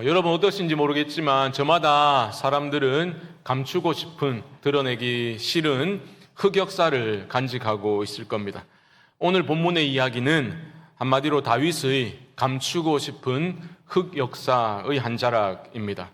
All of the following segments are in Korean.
여러분 어떠신지 모르겠지만 저마다 사람들은 감추고 싶은, 드러내기 싫은 흑역사를 간직하고 있을 겁니다. 오늘 본문의 이야기는 한마디로 다윗의 감추고 싶은 흑역사의 한 자락입니다.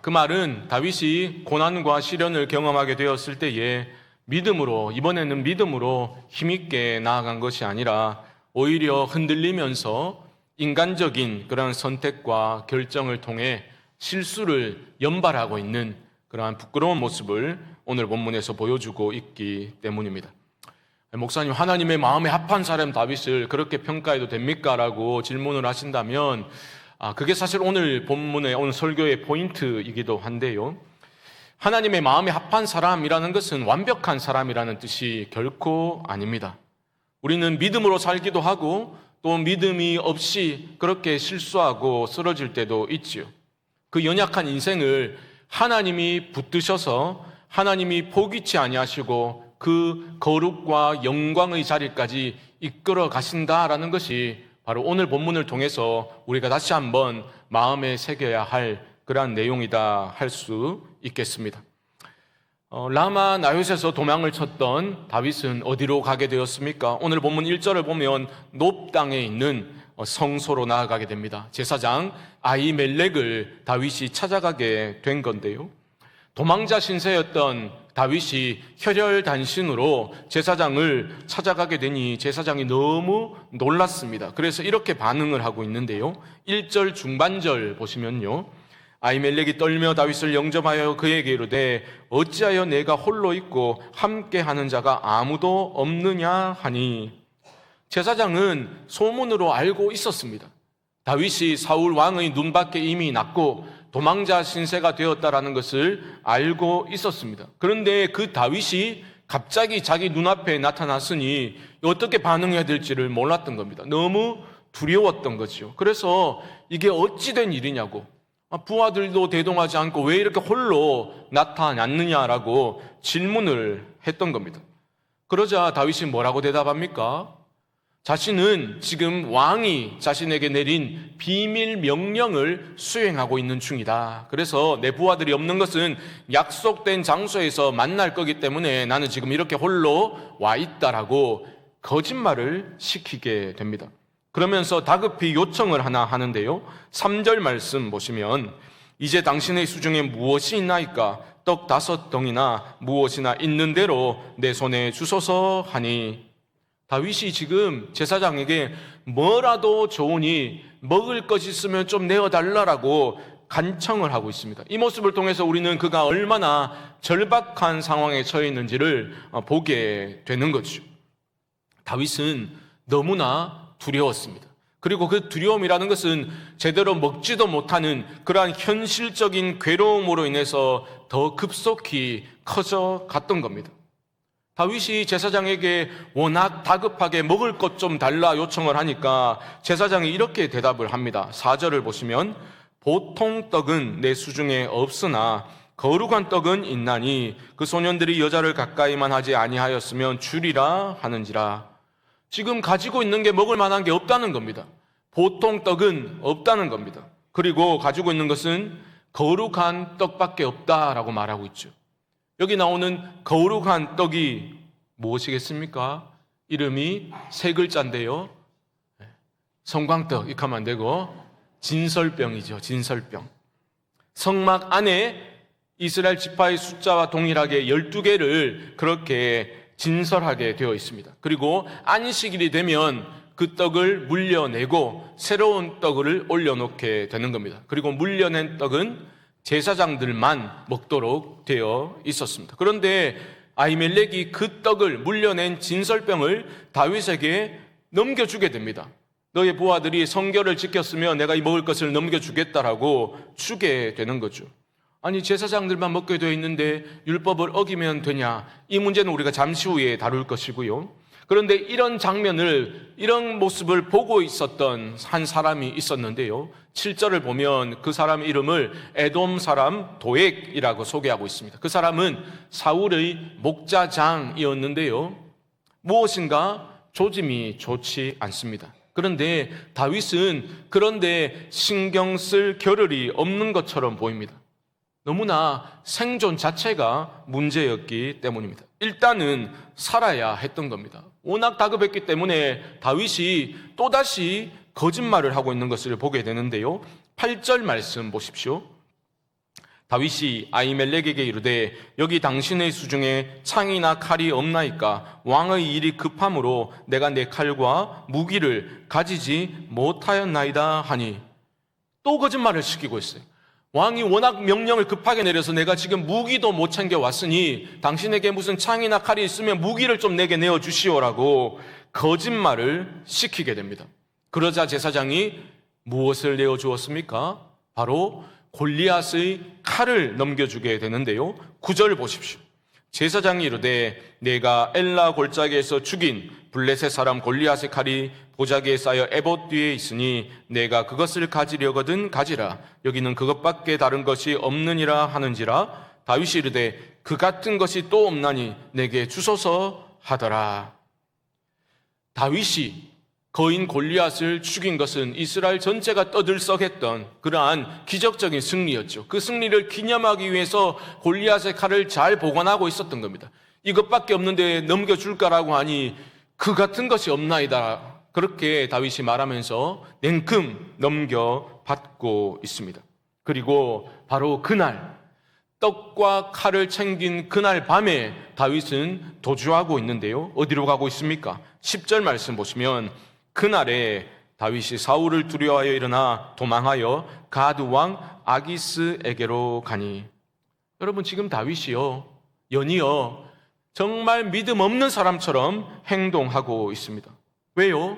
그 말은 다윗이 고난과 시련을 경험하게 되었을 때에 이번에는 믿음으로 힘있게 나아간 것이 아니라 오히려 흔들리면서 인간적인 그런 선택과 결정을 통해 실수를 연발하고 있는 그러한 부끄러운 모습을 오늘 본문에서 보여주고 있기 때문입니다. 목사님, 하나님의 마음에 합한 사람 다윗을 그렇게 평가해도 됩니까? 라고 질문을 하신다면 그게 사실 오늘 본문의 오늘 설교의 포인트이기도 한데요. 하나님의 마음에 합한 사람이라는 것은 완벽한 사람이라는 뜻이 결코 아닙니다. 우리는 믿음으로 살기도 하고 또 믿음이 없이 그렇게 실수하고 쓰러질 때도 있지요. 그 연약한 인생을 하나님이 붙드셔서 하나님이 포기치 아니하시고 그 거룩과 영광의 자리까지 이끌어 가신다라는 것이 바로 오늘 본문을 통해서 우리가 다시 한번 마음에 새겨야 할 그러한 내용이다 할 수 있겠습니다. 라마 나요셋에서 도망을 쳤던 다윗은 어디로 가게 되었습니까? 오늘 본문 1절을 보면 높 땅에 있는 성소로 나아가게 됩니다. 제사장 아히멜렉을 다윗이 찾아가게 된 건데요. 도망자 신세였던 다윗이 혈혈단신으로 제사장을 찾아가게 되니 제사장이 너무 놀랐습니다. 그래서 이렇게 반응을 하고 있는데요. 1절 중반절 보시면요. 아히멜렉이 떨며 다윗을 영접하여 그에게 이르되 어찌하여 내가 홀로 있고 함께하는 자가 아무도 없느냐 하니, 제사장은 소문으로 알고 있었습니다. 다윗이 사울 왕의 눈밖에 이미 났고 도망자 신세가 되었다라는 것을 알고 있었습니다. 그런데 그 다윗이 갑자기 자기 눈앞에 나타났으니 어떻게 반응해야 될지를 몰랐던 겁니다. 너무 두려웠던 거죠. 그래서 이게 어찌 된 일이냐고, 부하들도 대동하지 않고 왜 이렇게 홀로 나타났느냐라고 질문을 했던 겁니다. 그러자 다윗이 뭐라고 대답합니까? 자신은 지금 왕이 자신에게 내린 비밀 명령을 수행하고 있는 중이다. 그래서 내 부하들이 없는 것은 약속된 장소에서 만날 거기 때문에 나는 지금 이렇게 홀로 와 있다라고 거짓말을 시키게 됩니다. 그러면서 다급히 요청을 하나 하는데요. 3절 말씀 보시면 이제 당신의 수중에 무엇이 있나이까? 떡 5덩이나 무엇이나 있는 대로 내 손에 주소서 하니, 다윗이 지금 제사장에게 뭐라도 좋으니 먹을 것이 있으면 좀 내어달라고 간청을 하고 있습니다. 이 모습을 통해서 우리는 그가 얼마나 절박한 상황에 처해 있는지를 보게 되는 거죠. 다윗은 너무나 두려웠습니다. 그리고 그 두려움이라는 것은 제대로 먹지도 못하는 그러한 현실적인 괴로움으로 인해서 더 급속히 커져 갔던 겁니다. 다윗이 제사장에게 워낙 다급하게 먹을 것 좀 달라 요청을 하니까 제사장이 이렇게 대답을 합니다. 4절을 보시면 보통 떡은 내 수중에 없으나 거룩한 떡은 있나니 그 소년들이 여자를 가까이만 하지 아니하였으면 주리라 하는지라. 지금 가지고 있는 게 먹을 만한 게 없다는 겁니다. 보통 떡은 없다는 겁니다. 그리고 가지고 있는 것은 거룩한 떡밖에 없다라고 말하고 있죠. 여기 나오는 거룩한 떡이 무엇이겠습니까? 이름이 3글자인데요. 성광떡, 이렇게 하면 안 되고 진설병이죠. 진설병. 성막 안에 이스라엘 지파의 숫자와 동일하게 12개를 그렇게 진설하게 되어 있습니다. 그리고 안식일이 되면 그 떡을 물려내고 새로운 떡을 올려놓게 되는 겁니다. 그리고 물려낸 떡은 제사장들만 먹도록 되어 있었습니다. 그런데 아히멜렉이 그 떡을, 물려낸 진설병을 다윗에게 넘겨주게 됩니다. 너의 부하들이 성결을 지켰으면 내가 이 먹을 것을 넘겨주겠다라고 주게 되는 거죠. 아니, 제사장들만 먹게 되어 있는데 율법을 어기면 되냐? 이 문제는 우리가 잠시 후에 다룰 것이고요. 그런데 이런 장면을, 이런 모습을 보고 있었던 한 사람이 있었는데요. 7절을 보면 그 사람 이름을 에돔 사람 도액이라고 소개하고 있습니다. 그 사람은 사울의 목자장이었는데요. 무엇인가 조짐이 좋지 않습니다. 그런데 다윗은 그런데 신경 쓸 겨를이 없는 것처럼 보입니다. 너무나 생존 자체가 문제였기 때문입니다. 일단은 살아야 했던 겁니다. 워낙 다급했기 때문에 다윗이 또다시 거짓말을 하고 있는 것을 보게 되는데요. 8절 말씀 보십시오. 다윗이 아히멜렉에게 이르되 여기 당신의 수중에 창이나 칼이 없나이까? 왕의 일이 급함으로 내가 내 칼과 무기를 가지지 못하였나이다 하니, 또 거짓말을 시키고 있어요. 왕이 워낙 명령을 급하게 내려서 내가 지금 무기도 못 챙겨왔으니 당신에게 무슨 창이나 칼이 있으면 무기를 좀 내게 내어주시오라고 거짓말을 시키게 됩니다. 그러자 제사장이 무엇을 내어주었습니까? 바로 골리앗의 칼을 넘겨주게 되는데요. 9절 보십시오. 제사장이 이르되 내가 엘라 골짜기에서 죽인 블레셋 사람 골리앗의 칼이 보자기에 쌓여 에봇 뒤에 있으니 내가 그것을 가지려거든 가지라. 여기는 그것밖에 다른 것이 없느니라 하는지라. 다윗이 이르되 그 같은 것이 또 없나니 내게 주소서 하더라. 다윗이 거인 골리앗을 죽인 것은 이스라엘 전체가 떠들썩했던 그러한 기적적인 승리였죠. 그 승리를 기념하기 위해서 골리앗의 칼을 잘 보관하고 있었던 겁니다. 이것밖에 없는데 넘겨줄까라고 하니 그 같은 것이 없나이다. 그렇게 다윗이 말하면서 냉큼 넘겨받고 있습니다. 그리고 바로 그날 떡과 칼을 챙긴 그날 밤에 다윗은 도주하고 있는데요. 어디로 가고 있습니까? 10절 말씀 보시면 그날에 다윗이 사울을 두려워하여 일어나 도망하여 가드 왕 아기스에게로 가니. 여러분, 지금 다윗이요 연이어 정말 믿음 없는 사람처럼 행동하고 있습니다. 왜요?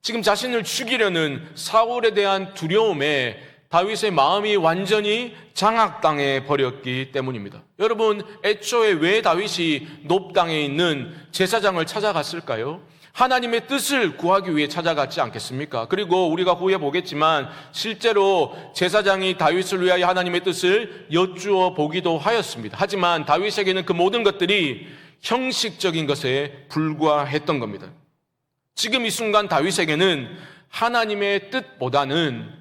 지금 자신을 죽이려는 사울에 대한 두려움에 다윗의 마음이 완전히 장악당해 버렸기 때문입니다. 여러분, 애초에 왜 다윗이 놉당에 있는 제사장을 찾아갔을까요? 하나님의 뜻을 구하기 위해 찾아갔지 않겠습니까? 그리고 우리가 후에 보겠지만 실제로 제사장이 다윗을 위하여 하나님의 뜻을 여쭈어 보기도 하였습니다. 하지만 다윗에게는 그 모든 것들이 형식적인 것에 불과했던 겁니다. 지금 이 순간 다윗에게는 하나님의 뜻보다는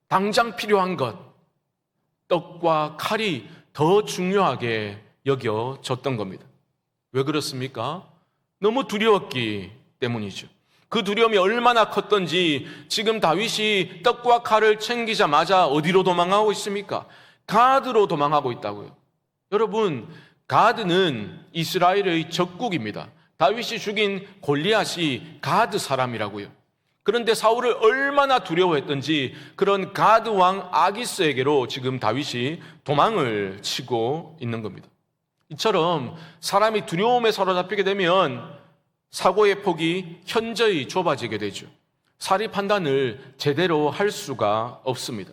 당장 필요한 것, 떡과 칼이 더 중요하게 여겨졌던 겁니다. 왜 그렇습니까? 너무 두려웠기 때문이죠. 그 두려움이 얼마나 컸던지 지금 다윗이 떡과 칼을 챙기자마자 어디로 도망하고 있습니까? 가드로 도망하고 있다고요. 여러분, 가드는 이스라엘의 적국입니다. 다윗이 죽인 골리앗이 가드 사람이라고요. 그런데 사울을 얼마나 두려워했던지 그런 가드 왕 아기스에게로 지금 다윗이 도망을 치고 있는 겁니다. 이처럼 사람이 두려움에 사로잡히게 되면 사고의 폭이 현저히 좁아지게 되죠. 사리 판단을 제대로 할 수가 없습니다.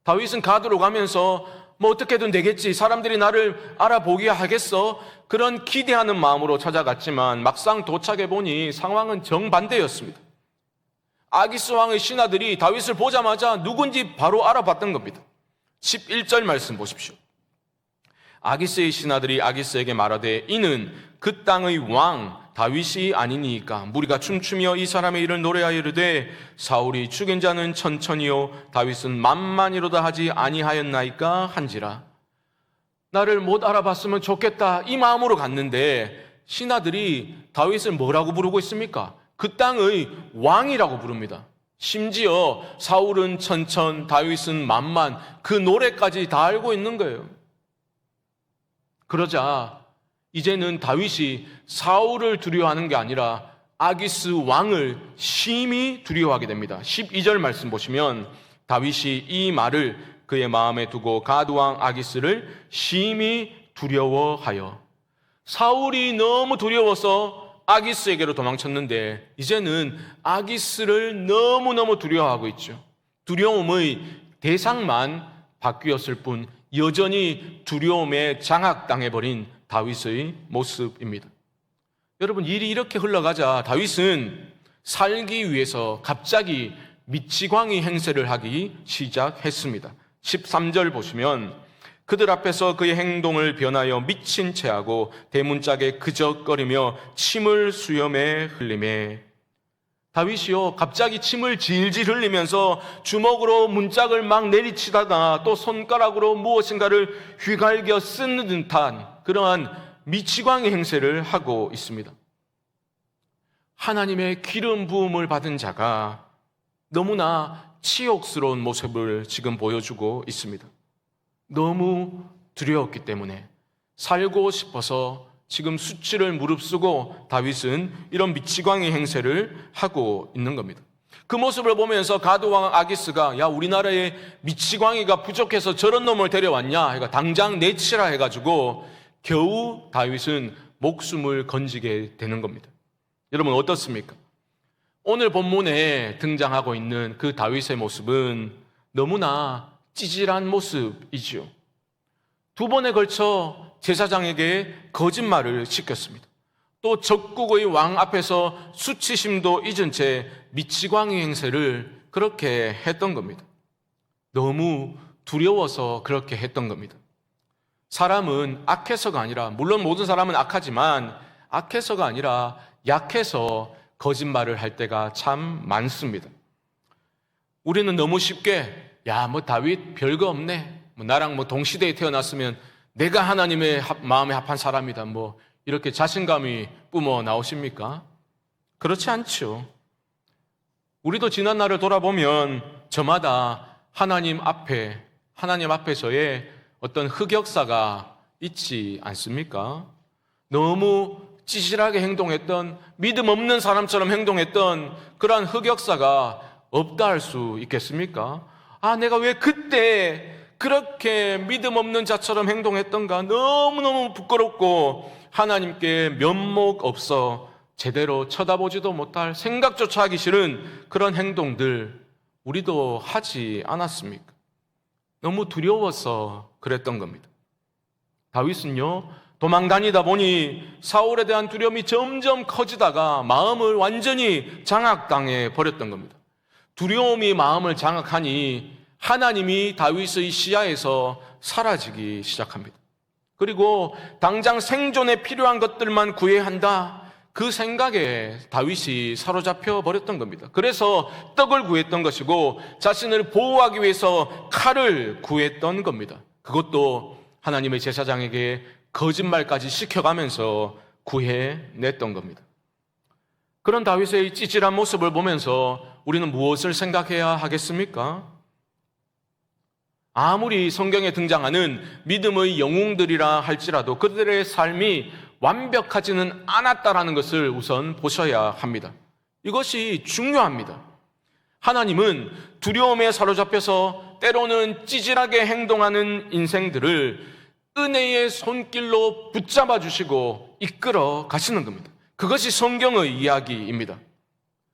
다윗은 가드로 가면서 뭐 어떻게든 되겠지, 사람들이 나를 알아보게 하겠어, 그런 기대하는 마음으로 찾아갔지만 막상 도착해 보니 상황은 정반대였습니다. 아기스 왕의 신하들이 다윗을 보자마자 누군지 바로 알아봤던 겁니다. 11절 말씀 보십시오. 아기스의 신하들이 아기스에게 말하되 이는 그 땅의 왕 다윗이 아니니까 무리가 춤추며 이 사람의 일을 노래하여 이르되 사울이 죽인 자는 천천히요 다윗은 만만이로다 하지 아니하였나이까 한지라. 나를 못 알아봤으면 좋겠다 이 마음으로 갔는데 신하들이 다윗을 뭐라고 부르고 있습니까? 그 땅의 왕이라고 부릅니다. 심지어 사울은 천천, 다윗은 만만, 그 노래까지 다 알고 있는 거예요. 그러자 이제는 다윗이 사울을 두려워하는 게 아니라 아기스 왕을 심히 두려워하게 됩니다. 12절 말씀 보시면 다윗이 이 말을 그의 마음에 두고 가드 왕 아기스를 심히 두려워하여. 사울이 너무 두려워서 아기스에게로 도망쳤는데 이제는 아기스를 너무너무 두려워하고 있죠. 두려움의 대상만 바뀌었을 뿐 여전히 두려움에 장악당해버린 다윗의 모습입니다. 여러분, 일이 이렇게 흘러가자 다윗은 살기 위해서 갑자기 미치광이 행세를 하기 시작했습니다. 13절 보시면 그들 앞에서 그의 행동을 변하여 미친 채하고 대문짝에 그적거리며 침을 수염에 흘리매. 다윗이요 갑자기 침을 질질 흘리면서 주먹으로 문짝을 막 내리치다가 또 손가락으로 무엇인가를 휘갈겨 쓰는 듯한 그러한 미치광이 행세를 하고 있습니다. 하나님의 기름 부음을 받은 자가 너무나 치욕스러운 모습을 지금 보여주고 있습니다. 너무 두려웠기 때문에 살고 싶어서 지금 수치를 무릅쓰고 다윗은 이런 미치광이 행세를 하고 있는 겁니다. 그 모습을 보면서 가드왕 아기스가 야 우리나라에 미치광이가 부족해서 저런 놈을 데려왔냐 그러니까 당장 내치라 해가지고 겨우 다윗은 목숨을 건지게 되는 겁니다. 여러분 어떻습니까? 오늘 본문에 등장하고 있는 그 다윗의 모습은 너무나 찌질한 모습이지요. 2번에 걸쳐 제사장에게 거짓말을 시켰습니다. 또 적국의 왕 앞에서 수치심도 잊은 채 미치광이 행세를 그렇게 했던 겁니다. 너무 두려워서 그렇게 했던 겁니다. 사람은 악해서가 아니라, 물론 모든 사람은 악하지만 악해서가 아니라 약해서 거짓말을 할 때가 참 많습니다. 우리는 너무 쉽게 야, 다윗 별거 없네. 나랑 동시대에 태어났으면 내가 하나님의 마음에 합한 사람이다. 이렇게 자신감이 뿜어 나오십니까? 그렇지 않죠. 우리도 지난 날을 돌아보면 저마다 하나님 앞에서의 어떤 흑역사가 있지 않습니까? 너무 찌질하게 행동했던, 믿음 없는 사람처럼 행동했던 그러한 흑역사가 없다 할 수 있겠습니까? 내가 왜 그때 그렇게 믿음 없는 자처럼 행동했던가 너무너무 부끄럽고 하나님께 면목 없어 제대로 쳐다보지도 못할, 생각조차 하기 싫은 그런 행동들 우리도 하지 않았습니까? 너무 두려워서 그랬던 겁니다. 다윗은요 도망다니다 보니 사울에 대한 두려움이 점점 커지다가 마음을 완전히 장악당해 버렸던 겁니다. 두려움이 마음을 장악하니 하나님이 다윗의 시야에서 사라지기 시작합니다. 그리고 당장 생존에 필요한 것들만 구해야 한다, 그 생각에 다윗이 사로잡혀 버렸던 겁니다. 그래서 떡을 구했던 것이고 자신을 보호하기 위해서 칼을 구했던 겁니다. 그것도 하나님의 제사장에게 거짓말까지 시켜가면서 구해냈던 겁니다. 그런 다윗의 찌질한 모습을 보면서 우리는 무엇을 생각해야 하겠습니까? 아무리 성경에 등장하는 믿음의 영웅들이라 할지라도 그들의 삶이 완벽하지는 않았다라는 것을 우선 보셔야 합니다. 이것이 중요합니다. 하나님은 두려움에 사로잡혀서 때로는 찌질하게 행동하는 인생들을 은혜의 손길로 붙잡아 주시고 이끌어 가시는 겁니다. 그것이 성경의 이야기입니다.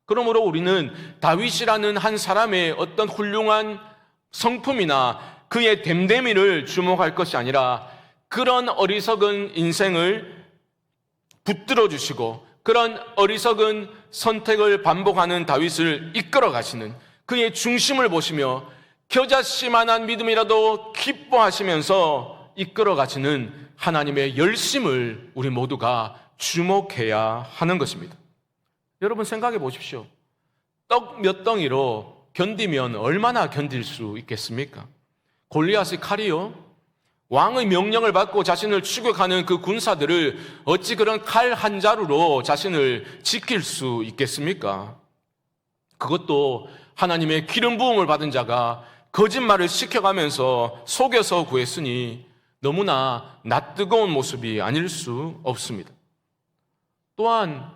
그러므로 우리는 다윗이라는 한 사람의 어떤 훌륭한 성품이나 그의 됨됨이를 주목할 것이 아니라 그런 어리석은 인생을 붙들어 주시고 그런 어리석은 선택을 반복하는 다윗을 이끌어 가시는 그의 중심을 보시며 겨자씨만한 믿음이라도 기뻐하시면서 이끌어 가시는 하나님의 열심을 우리 모두가 주목해야 하는 것입니다. 여러분 생각해 보십시오. 떡 몇 덩이로 견디면 얼마나 견딜 수 있겠습니까? 골리앗의 칼이요, 왕의 명령을 받고 자신을 추격하는 그 군사들을 어찌 그런 칼 한 자루로 자신을 지킬 수 있겠습니까? 그것도 하나님의 기름 부음을 받은 자가 거짓말을 시켜가면서 속여서 구했으니 너무나 낯뜨거운 모습이 아닐 수 없습니다. 또한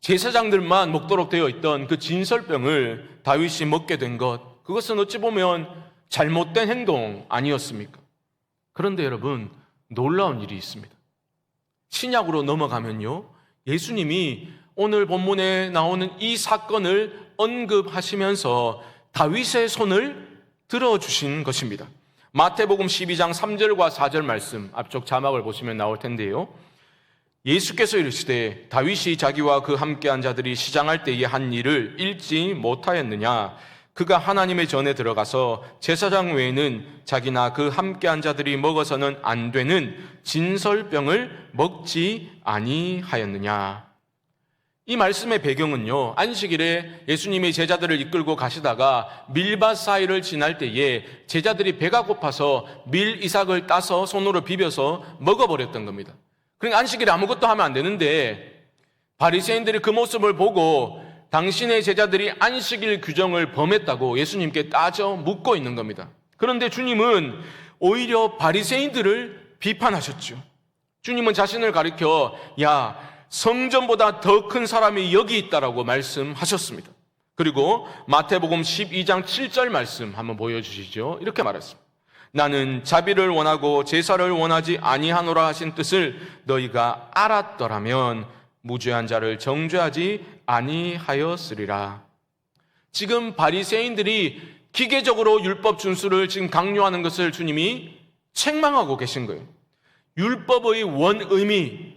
제사장들만 먹도록 되어 있던 그 진설병을 다윗이 먹게 된 것, 그것은 어찌 보면 잘못된 행동 아니었습니까? 그런데 여러분, 놀라운 일이 있습니다. 신약으로 넘어가면요, 예수님이 오늘 본문에 나오는 이 사건을 언급하시면서 다윗의 손을 들어주신 것입니다. 마태복음 12장 3절과 4절 말씀, 앞쪽 자막을 보시면 나올 텐데요, 예수께서 이르시되 다윗이 자기와 그 함께한 자들이 시장할 때에 한 일을 읽지 못하였느냐? 그가 하나님의 전에 들어가서 제사장 외에는 자기나 그 함께한 자들이 먹어서는 안 되는 진설병을 먹지 아니하였느냐? 이 말씀의 배경은요, 안식일에 예수님이 제자들을 이끌고 가시다가 밀밭 사이를 지날 때에 제자들이 배가 고파서 밀 이삭을 따서 손으로 비벼서 먹어버렸던 겁니다. 그러니까 안식일에 아무것도 하면 안 되는데 바리새인들이 그 모습을 보고 당신의 제자들이 안식일 규정을 범했다고 예수님께 따져 묻고 있는 겁니다. 그런데 주님은 오히려 바리새인들을 비판하셨죠. 주님은 자신을 가리켜 성전보다 더 큰 사람이 여기 있다라고 말씀하셨습니다. 그리고 마태복음 12장 7절 말씀 한번 보여주시죠. 이렇게 말했습니다. 나는 자비를 원하고 제사를 원하지 아니하노라 하신 뜻을 너희가 알았더라면 무죄한 자를 정죄하지 아니하였으리라. 지금 바리새인들이 기계적으로 율법 준수를 지금 강요하는 것을 주님이 책망하고 계신 거예요. 율법의 원의미,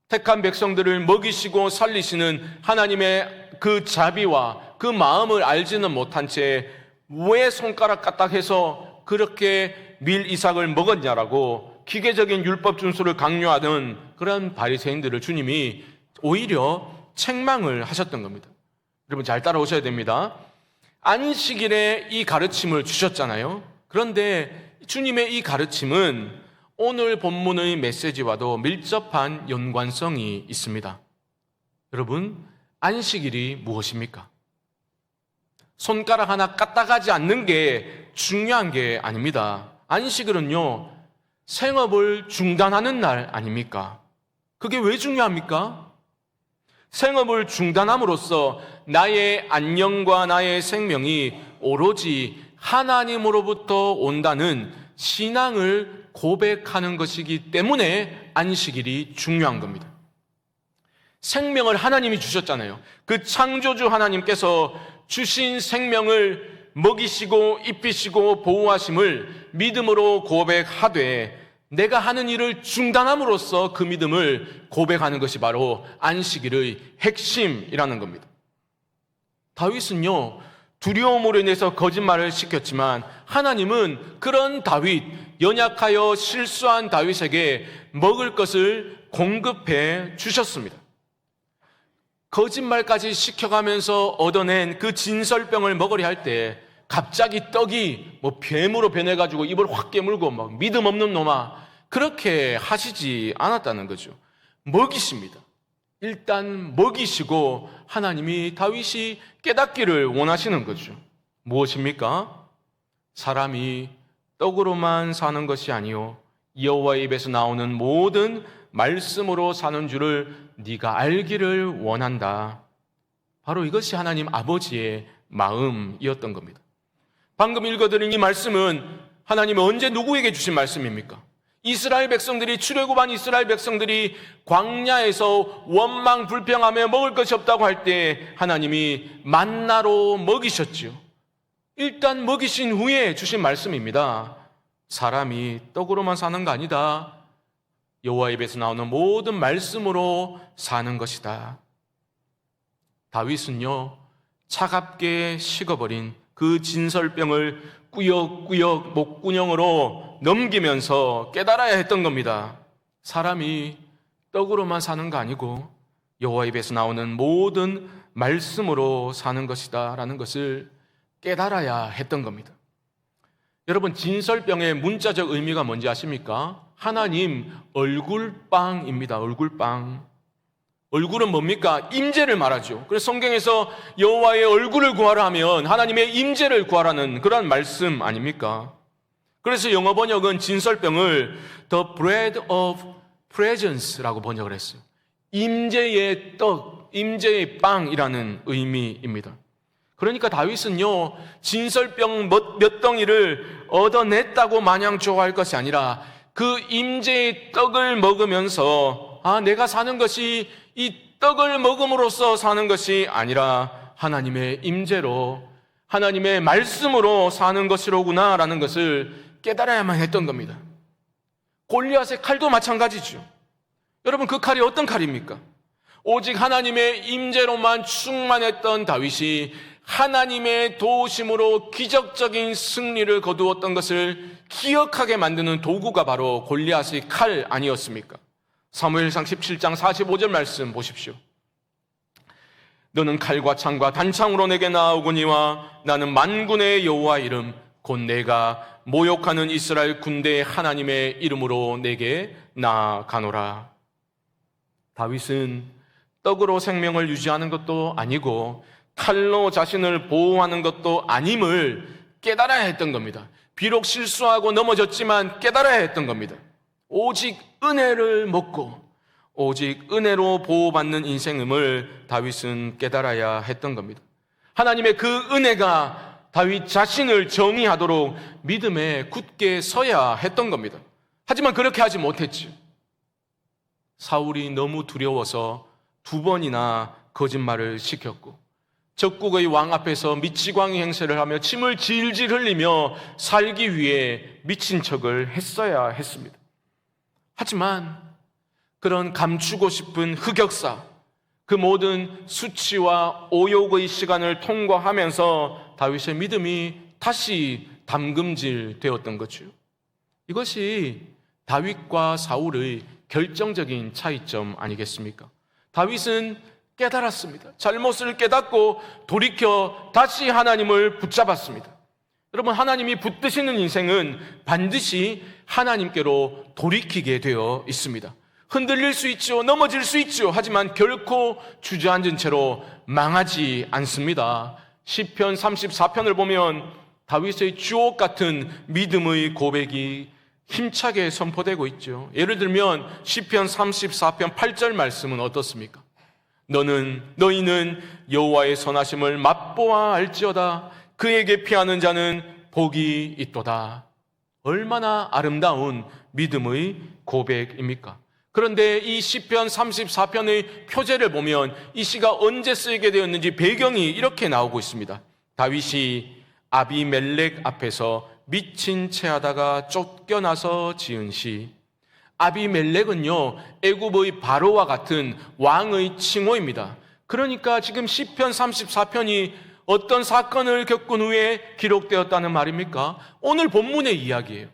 택한 백성들을 먹이시고 살리시는 하나님의 그 자비와 그 마음을 알지는 못한 채 왜 손가락 까딱해서 그렇게 밀 이삭을 먹었냐라고 기계적인 율법 준수를 강요하는 그런 바리새인들을 주님이 오히려 책망을 하셨던 겁니다. 여러분 잘 따라오셔야 됩니다. 안식일에 이 가르침을 주셨잖아요. 그런데 주님의 이 가르침은 오늘 본문의 메시지와도 밀접한 연관성이 있습니다. 여러분, 안식일이 무엇입니까? 손가락 하나 까딱하지 않는 게 중요한 게 아닙니다. 안식일은요, 생업을 중단하는 날 아닙니까? 그게 왜 중요합니까? 생업을 중단함으로써 나의 안녕과 나의 생명이 오로지 하나님으로부터 온다는 신앙을 고백하는 것이기 때문에 안식일이 중요한 겁니다. 생명을 하나님이 주셨잖아요. 그 창조주 하나님께서 주신 생명을 먹이시고 입히시고 보호하심을 믿음으로 고백하되 내가 하는 일을 중단함으로써 그 믿음을 고백하는 것이 바로 안식일의 핵심이라는 겁니다. 다윗은요, 두려움으로 인해서 거짓말을 시켰지만 하나님은 그런 다윗, 연약하여 실수한 다윗에게 먹을 것을 공급해 주셨습니다. 거짓말까지 시켜가면서 얻어낸 그 진설병을 먹으려 할 때 갑자기 떡이 뱀으로 변해가지고 입을 확 깨물고 막 믿음 없는 놈아, 그렇게 하시지 않았다는 거죠. 먹이십니다. 일단 먹이시고 하나님이 다윗이 깨닫기를 원하시는 거죠. 무엇입니까? 사람이 떡으로만 사는 것이 아니요 여호와의 입에서 나오는 모든 말씀으로 사는 줄을 네가 알기를 원한다. 바로 이것이 하나님 아버지의 마음이었던 겁니다. 방금 읽어드린 이 말씀은 하나님이 언제 누구에게 주신 말씀입니까? 이스라엘 백성들이, 출애굽한 이스라엘 백성들이 광야에서 원망 불평하며 먹을 것이 없다고 할 때 하나님이 만나로 먹이셨죠. 일단 먹이신 후에 주신 말씀입니다. 사람이 떡으로만 사는 거 아니다. 여호와의 입에서 나오는 모든 말씀으로 사는 것이다. 다윗은요, 차갑게 식어버린 그 진설병을 꾸역꾸역 목구녕으로 넘기면서 깨달아야 했던 겁니다. 사람이 떡으로만 사는 거 아니고 여호와 입에서 나오는 모든 말씀으로 사는 것이다 라는 것을 깨달아야 했던 겁니다. 여러분, 진설병의 문자적 의미가 뭔지 아십니까? 하나님 얼굴빵입니다. 얼굴빵. 얼굴은 뭡니까? 임재를 말하죠. 그래서 성경에서 여호와의 얼굴을 구하라 하면 하나님의 임재를 구하라는 그런 말씀 아닙니까? 그래서 영어 번역은 진설병을 The Bread of Presence라고 번역을 했어요. 임재의 떡, 임재의 빵이라는 의미입니다. 그러니까 다윗은요, 진설병 몇 덩이를 얻어냈다고 마냥 좋아할 것이 아니라 그 임재의 떡을 먹으면서 내가 사는 것이 이 떡을 먹음으로써 사는 것이 아니라 하나님의 임재로, 하나님의 말씀으로 사는 것이로구나 라는 것을 깨달아야만 했던 겁니다. 골리앗의 칼도 마찬가지죠. 여러분, 그 칼이 어떤 칼입니까? 오직 하나님의 임재로만 충만했던 다윗이 하나님의 도우심으로 기적적인 승리를 거두었던 것을 기억하게 만드는 도구가 바로 골리앗의 칼 아니었습니까? 사무엘상 17장 45절 말씀 보십시오. 너는 칼과 창과 단창으로 내게 나아오거니와 나는 만군의 여호와 이름 곧 내가 모욕하는 이스라엘 군대의 하나님의 이름으로 내게 나아가노라. 다윗은 떡으로 생명을 유지하는 것도 아니고 칼로 자신을 보호하는 것도 아님을 깨달아야 했던 겁니다. 비록 실수하고 넘어졌지만 깨달아야 했던 겁니다. 오직 은혜를 먹고 오직 은혜로 보호받는 인생임을 다윗은 깨달아야 했던 겁니다. 하나님의 그 은혜가 다윗 자신을 정의하도록 믿음에 굳게 서야 했던 겁니다. 하지만 그렇게 하지 못했죠. 사울이 너무 두려워서 2번이나 거짓말을 시켰고 적국의 왕 앞에서 미치광이 행세를 하며 침을 질질 흘리며 살기 위해 미친 척을 했어야 했습니다. 하지만 그런 감추고 싶은 흑역사, 그 모든 수치와 오욕의 시간을 통과하면서 다윗의 믿음이 다시 담금질 되었던 거죠. 이것이 다윗과 사울의 결정적인 차이점 아니겠습니까? 다윗은 깨달았습니다. 잘못을 깨닫고 돌이켜 다시 하나님을 붙잡았습니다. 여러분, 하나님이 붙드시는 인생은 반드시 하나님께로 돌이키게 되어 있습니다. 흔들릴 수 있죠. 넘어질 수 있죠. 하지만 결코 주저앉은 채로 망하지 않습니다. 시편 34편을 보면 다윗의 주옥 같은 믿음의 고백이 힘차게 선포되고 있죠. 예를 들면 시편 34편 8절 말씀은 어떻습니까? 너희는 여호와의 선하심을 맛보아 알지어다. 그에게 피하는 자는 복이 있도다. 얼마나 아름다운 믿음의 고백입니까? 그런데 이 시편 34편의 표제를 보면 이 시가 언제 쓰이게 되었는지 배경이 이렇게 나오고 있습니다. 다윗이 아비멜렉 앞에서 미친 채 하다가 쫓겨나서 지은 시. 아비멜렉은요, 애굽의 바로와 같은 왕의 칭호입니다. 그러니까 지금 시편 34편이 어떤 사건을 겪은 후에 기록되었다는 말입니까? 오늘 본문의 이야기예요.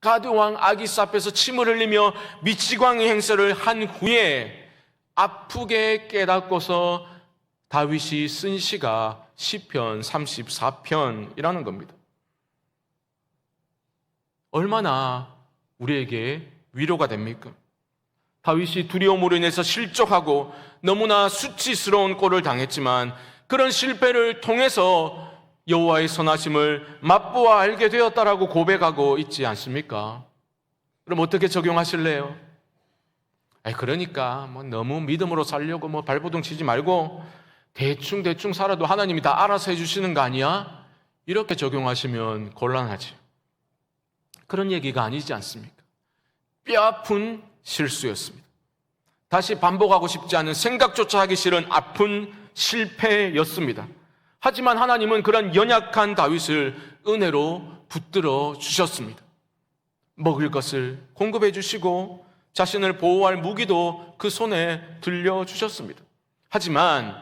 가드 왕 아기스 앞에서 침을 흘리며 미치광이 행세를 한 후에 아프게 깨닫고서 다윗이 쓴 시가 시편 34편이라는 겁니다. 얼마나 우리에게 위로가 됩니까? 다윗이 두려움으로 인해서 실족하고 너무나 수치스러운 꼴을 당했지만 그런 실패를 통해서 여호와의 선하심을 맛보아 알게 되었다라고 고백하고 있지 않습니까? 그럼 어떻게 적용하실래요? 그러니까 너무 믿음으로 살려고 발버둥 치지 말고 대충 살아도 하나님이 다 알아서 해주시는 거 아니야? 이렇게 적용하시면 곤란하지. 그런 얘기가 아니지 않습니까? 뼈아픈 실수였습니다. 다시 반복하고 싶지 않은, 생각조차 하기 싫은 아픈 실패였습니다. 하지만 하나님은 그런 연약한 다윗을 은혜로 붙들어 주셨습니다. 먹을 것을 공급해 주시고 자신을 보호할 무기도 그 손에 들려주셨습니다. 하지만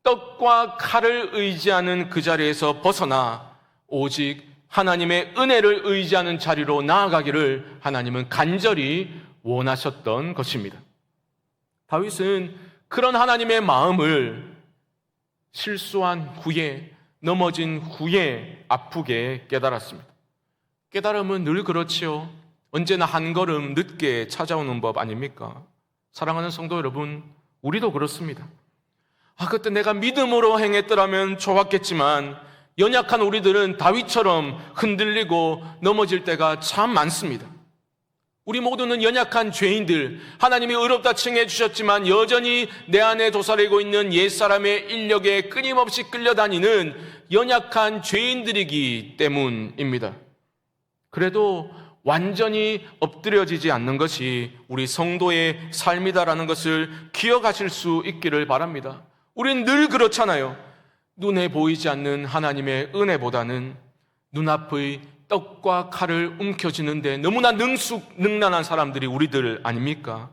떡과 칼을 의지하는 그 자리에서 벗어나 오직 하나님의 은혜를 의지하는 자리로 나아가기를 하나님은 간절히 원하셨던 것입니다. 다윗은 그런 하나님의 마음을 실수한 후에, 넘어진 후에 아프게 깨달았습니다. 깨달음은 늘 그렇지요. 언제나 한 걸음 늦게 찾아오는 법 아닙니까? 사랑하는 성도 여러분, 우리도 그렇습니다. 그때 내가 믿음으로 행했더라면 좋았겠지만 연약한 우리들은 다윗처럼 흔들리고 넘어질 때가 참 많습니다. 우리 모두는 연약한 죄인들, 하나님이 의롭다 칭해 주셨지만 여전히 내 안에 도사리고 있는 옛사람의 인력에 끊임없이 끌려다니는 연약한 죄인들이기 때문입니다. 그래도 완전히 엎드려지지 않는 것이 우리 성도의 삶이다라는 것을 기억하실 수 있기를 바랍니다. 우린 늘 그렇잖아요. 눈에 보이지 않는 하나님의 은혜보다는 눈앞의 떡과 칼을 움켜쥐는데 너무나 능란한 사람들이 우리들 아닙니까?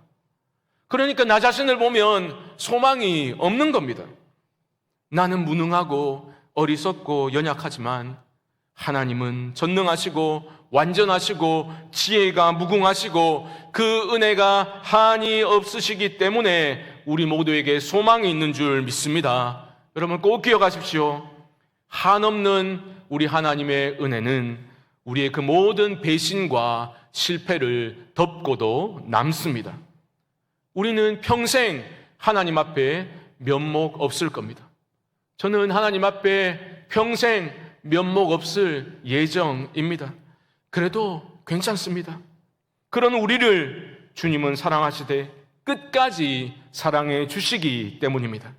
그러니까 나 자신을 보면 소망이 없는 겁니다. 나는 무능하고 어리석고 연약하지만 하나님은 전능하시고 완전하시고 지혜가 무궁하시고 그 은혜가 한이 없으시기 때문에 우리 모두에게 소망이 있는 줄 믿습니다. 여러분 꼭 기억하십시오. 한없는 우리 하나님의 은혜는 우리의 그 모든 배신과 실패를 덮고도 남습니다. 우리는 평생 하나님 앞에 면목 없을 겁니다. 저는 하나님 앞에 평생 면목 없을 예정입니다. 그래도 괜찮습니다. 그런 우리를 주님은 사랑하시되 끝까지 사랑해 주시기 때문입니다.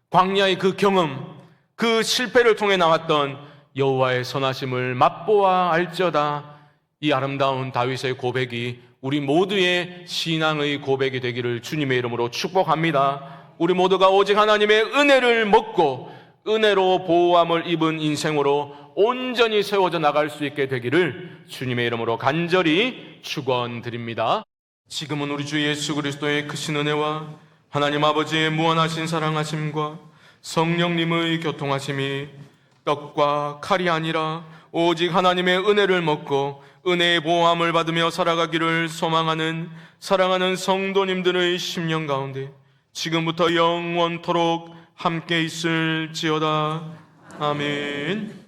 광야의 그 경험, 그 실패를 통해 나왔던 여호와의 선하심을 맛보아 알지어다. 이 아름다운 다윗의 고백이 우리 모두의 신앙의 고백이 되기를 주님의 이름으로 축복합니다. 우리 모두가 오직 하나님의 은혜를 먹고 은혜로 보호함을 입은 인생으로 온전히 세워져 나갈 수 있게 되기를 주님의 이름으로 간절히 축원드립니다. 지금은 우리 주 예수 그리스도의 크신 은혜와 하나님 아버지의 무한하신 사랑하심과 성령님의 교통하심이 떡과 칼이 아니라 오직 하나님의 은혜를 먹고 은혜의 보호함을 받으며 살아가기를 소망하는 사랑하는 성도님들의 심령 가운데 지금부터 영원토록 함께 있을지어다. 아멘.